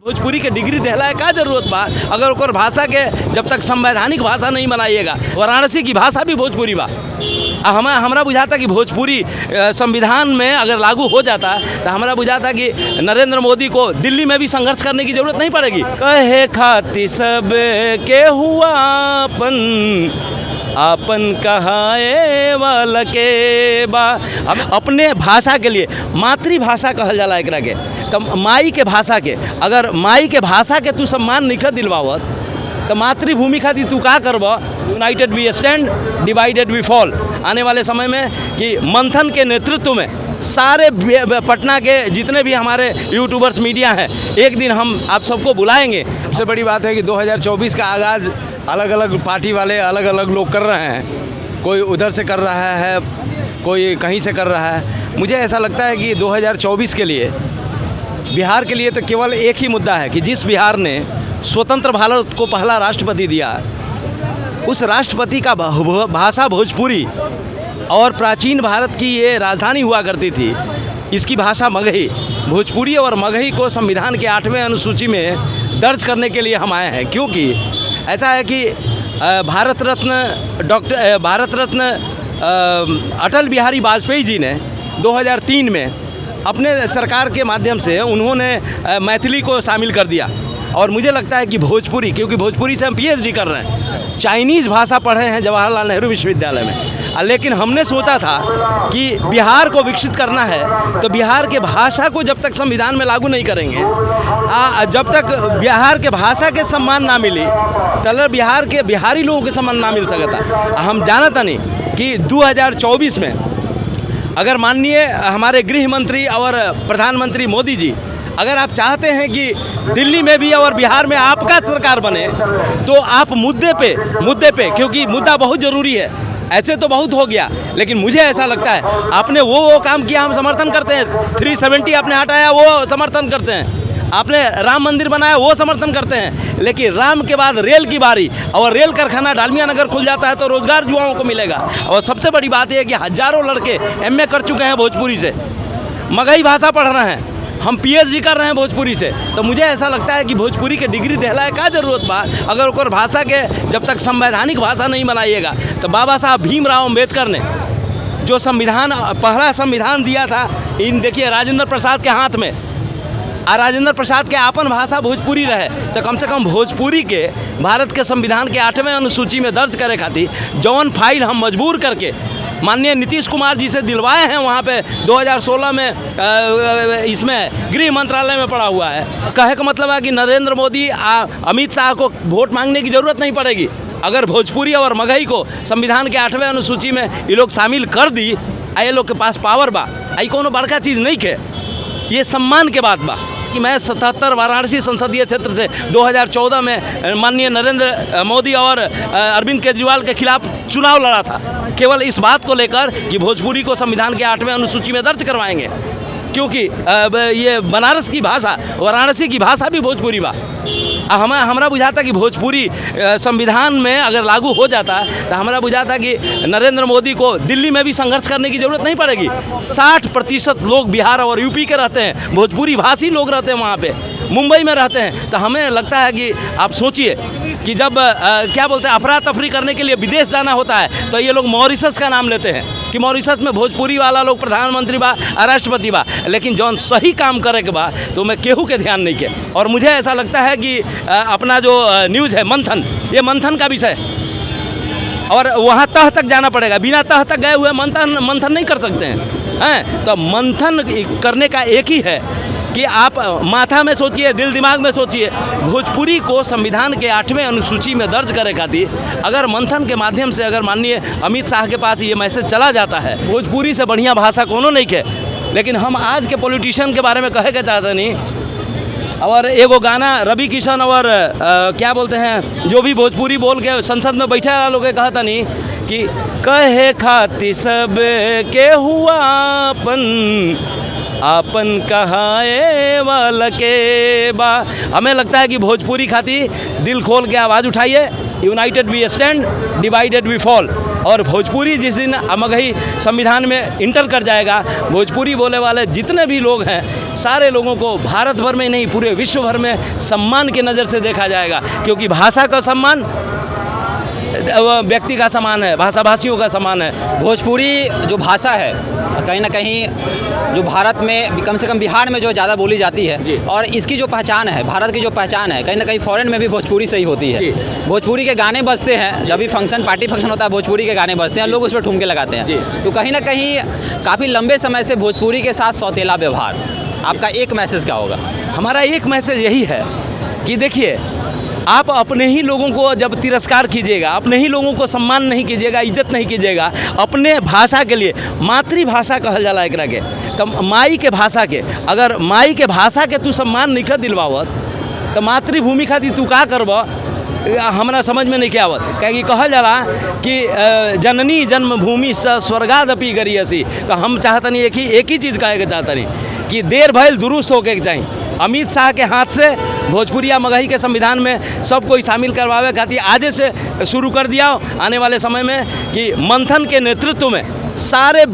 भोजपुरी के डिग्री देहला है का जरूरत बा। अगर ओकर भाषा के जब तक संवैधानिक भाषा नहीं बनाइएगा, वाराणसी की भाषा भी भोजपुरी बा। हमरा बुझाता कि भोजपुरी संविधान में अगर लागू हो जाता तो हमरा बुझाता कि नरेंद्र मोदी को दिल्ली में भी संघर्ष करने की जरूरत नहीं पड़ेगी। कहे खाती सब के हुआ आपन कहाए वाला के बा। हम अपने भाषा के लिए मातृभाषा कहल जाला एकरा के, तब माई के भाषा के, अगर माई के भाषा के तू सम्मान नहीं दिलवावत तो मातृभूमि खातिर तू का करब। United we stand, divided we fall. आने वाले समय में कि मंथन के नेतृत्व में सारे पटना के जितने भी हमारे यूट्यूबर्स मीडिया हैं, एक दिन हम आप सबको बुलाएंगे। सबसे बड़ी बात है कि 2024 का आगाज़ अलग अलग पार्टी वाले अलग अलग लोग कर रहे हैं। कोई उधर से कर रहा है, कोई कहीं से कर रहा है। मुझे ऐसा लगता है कि 2024 के लिए, बिहार के लिए तो केवल एक ही मुद्दा है कि जिस बिहार ने स्वतंत्र भारत को पहला राष्ट्रपति दिया, उस राष्ट्रपति का भाषा भोजपुरी और प्राचीन भारत की ये राजधानी हुआ करती थी, इसकी भाषा मगही। भोजपुरी और मगही को संविधान के 8वें अनुसूची में दर्ज करने के लिए हम आए हैं, क्योंकि ऐसा है कि भारत रत्न अटल बिहारी वाजपेयी जी ने 2003 में अपने सरकार के माध्यम से उन्होंने मैथिली को शामिल कर दिया। और मुझे लगता है कि भोजपुरी, क्योंकि भोजपुरी से हम PhD कर रहे हैं, चाइनीज़ भाषा पढ़े हैं जवाहरलाल नेहरू विश्वविद्यालय में, लेकिन हमने सोचा था कि बिहार को विकसित करना है तो बिहार के भाषा को जब तक संविधान में लागू नहीं करेंगे, जब तक बिहार के भाषा के सम्मान ना मिली तब बिहार के बिहारी लोगों के सम्मान ना मिल सकता। हम जानता नहीं कि 2024 में अगर माननीय हमारे गृह मंत्री और प्रधानमंत्री मोदी जी, अगर आप चाहते हैं कि दिल्ली में भी और बिहार में आपका सरकार बने, तो आप मुद्दे पे क्योंकि मुद्दा बहुत ज़रूरी है, ऐसे तो बहुत हो गया, लेकिन मुझे ऐसा लगता है आपने वो काम किया, हम समर्थन करते हैं। 370 आपने हटाया, वो समर्थन करते हैं। आपने राम मंदिर बनाया, वो समर्थन करते हैं। लेकिन राम के बाद रेल की बारी, और रेल कारखाना डालमिया नगर खुल जाता है तो रोज़गार युवाओं को मिलेगा। और सबसे बड़ी बात यह है कि हज़ारों लड़के MA कर चुके हैं भोजपुरी से, मगही भाषा पढ़ रहे हैं, हम PhD कर रहे हैं भोजपुरी से। तो मुझे ऐसा लगता है कि भोजपुरी के डिग्री देहला है का जरूरत बा। अगर ओकर भाषा के जब तक संवैधानिक भाषा नहीं बनाइएगा, तो बाबा साहब भीमराव अम्बेडकर ने जो पहला संविधान दिया था, इन देखिए राजेंद्र प्रसाद के हाथ में, राजेंद्र प्रसाद के आपन भाषा भोजपुरी रहे, तो कम से कम भोजपुरी के भारत के संविधान के 8वें अनुसूची में दर्ज करे खातिर जौन फाइल हम मजबूर करके माननीय नीतीश कुमार जी से दिलवाए हैं, वहाँ पे 2016 में इसमें गृह मंत्रालय में पड़ा हुआ है। कहे का मतलब है कि नरेंद्र मोदी अमित शाह को वोट मांगने की ज़रूरत नहीं पड़ेगी। अगर भोजपुरी और मगही को संविधान के 8वें अनुसूची में ये लोग शामिल कर दी, ये लोग के पास पावर बा, आई कोनो बड़का चीज़ नहीं के, ये सम्मान के बात बा। कि मैं 77 वाराणसी संसदीय क्षेत्र से 2014 में माननीय नरेंद्र मोदी और अरविंद केजरीवाल के खिलाफ चुनाव लड़ा था, केवल इस बात को लेकर कि भोजपुरी को संविधान के 8वें अनुसूची में दर्ज करवाएंगे, क्योंकि ये बनारस की भाषा, वाराणसी की भाषा भी भोजपुरी बा। हमरा बुझाता कि भोजपुरी संविधान में अगर लागू हो जाता तो हमरा बुझाता कि नरेंद्र मोदी को दिल्ली में भी संघर्ष करने की ज़रूरत नहीं पड़ेगी। 60% लोग बिहार और यूपी के रहते हैं, भोजपुरी भाषी लोग रहते हैं वहाँ पे, मुंबई में रहते हैं। तो हमें लगता है कि आप सोचिए कि जब क्या बोलते हैं अफरा तफरी करने के लिए विदेश जाना होता है, तो ये लोग मॉरिशस का नाम लेते हैं कि मॉरिशस में भोजपुरी वाला लोग प्रधानमंत्री बा, राष्ट्रपति बा, लेकिन जौन सही काम करे के बा तो मैं केहू के ध्यान नहीं के। और मुझे ऐसा लगता है कि अपना जो न्यूज़ है मंथन, ये मंथन का विषय, और वहाँ तह तक जाना पड़ेगा। बिना तह तक गए हुए मंथन नहीं कर सकते हैं। तो मंथन करने का एक ही है कि आप माथा में सोचिए, दिल दिमाग में सोचिए, भोजपुरी को संविधान के 8वें अनुसूची में दर्ज करे खातिर अगर मंथन के माध्यम से अगर माननीय अमित शाह के पास ये मैसेज चला जाता है, भोजपुरी से बढ़िया भाषा कोनो नहीं के। लेकिन हम आज के पॉलिटिशियन के बारे में कहे के चाहते नहीं। और एगो गाना रवि किशन और क्या बोलते हैं, जो भी भोजपुरी बोल के संसद में बैठे वाला लोग कहता नहीं कि कहे खाती सब के हुआ आपन कहाए वाला के बा। हमें लगता है कि भोजपुरी खातिर दिल खोल के आवाज़ उठाइए। United we stand, divided we fall. और भोजपुरी जिस दिन मगही संविधान में इंटर कर जाएगा, भोजपुरी बोले वाले जितने भी लोग हैं सारे लोगों को भारत भर में नहीं पूरे विश्व भर में सम्मान की नज़र से देखा जाएगा, क्योंकि भाषा का सम्मान व्यक्ति का समान है, भाषा भाषियों का समान है। भोजपुरी जो भाषा है कहीं ना कहीं जो भारत में कम से कम बिहार में जो ज़्यादा बोली जाती है, और इसकी जो पहचान है, भारत की जो पहचान है, कहीं ना कहीं फॉरेन में भी भोजपुरी से ही होती है। भोजपुरी के गाने बजते हैं, जब भी फंक्शन पार्टी फंक्शन होता है भोजपुरी के गाने बजते हैं, लोग उस पर ठुमके लगाते हैं। तो कहीं ना कहीं काफ़ी लंबे समय से भोजपुरी के साथ सौतेला व्यवहार, आपका एक मैसेज क्या होगा? हमारा एक मैसेज यही है कि देखिए, आप अपने ही लोगों को जब तिरस्कार कीजिएगा, अपने ही लोगों को सम्मान नहीं कीजिएगा, इज्जत नहीं कीजिएगा, अपने भाषा के लिए मातृभाषा कहल जाला एकरा के, तब माई के भाषा के, अगर माई के भाषा के तू सम्मान नहीं दिलवावत तो मातृभूमि खातिर तू का करब, हमरा समझ में नहीं क्या आवत। कहे कहल जाला कि जननी जन्मभूमि स स्वर्गादपि गरियसी, तो हम चाहतनी एक ही चीज़ कहे के चाहतनी कि देर भइल दुरुस्त होके चाहिए। अमित शाह के हाथ से भोजपुरिया मगही के संविधान में सब कोई शामिल करवावे खातिर आजे से शुरू कर दिया। आने वाले समय में कि मंथन के नेतृत्व में सारे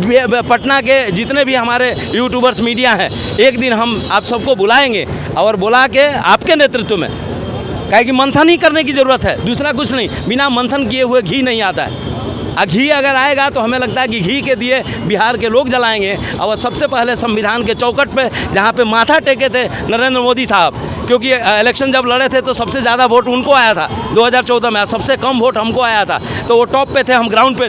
पटना के जितने भी हमारे यूट्यूबर्स मीडिया हैं, एक दिन हम आप सबको बुलाएंगे और बुला के आपके नेतृत्व में, कहे कि मंथन ही करने की ज़रूरत है, दूसरा कुछ नहीं। बिना मंथन किए हुए घी नहीं आता है। घी अगर आएगा तो हमें लगता है कि घी के दिए बिहार के लोग जलाएंगे। और सबसे पहले संविधान के चौखट पे जहाँ पे माथा टेके थे नरेंद्र मोदी साहब, क्योंकि इलेक्शन जब लड़े थे तो सबसे ज़्यादा वोट उनको आया था 2014 में, सबसे कम वोट हमको आया था, तो वो टॉप पे थे, हम ग्राउंड पे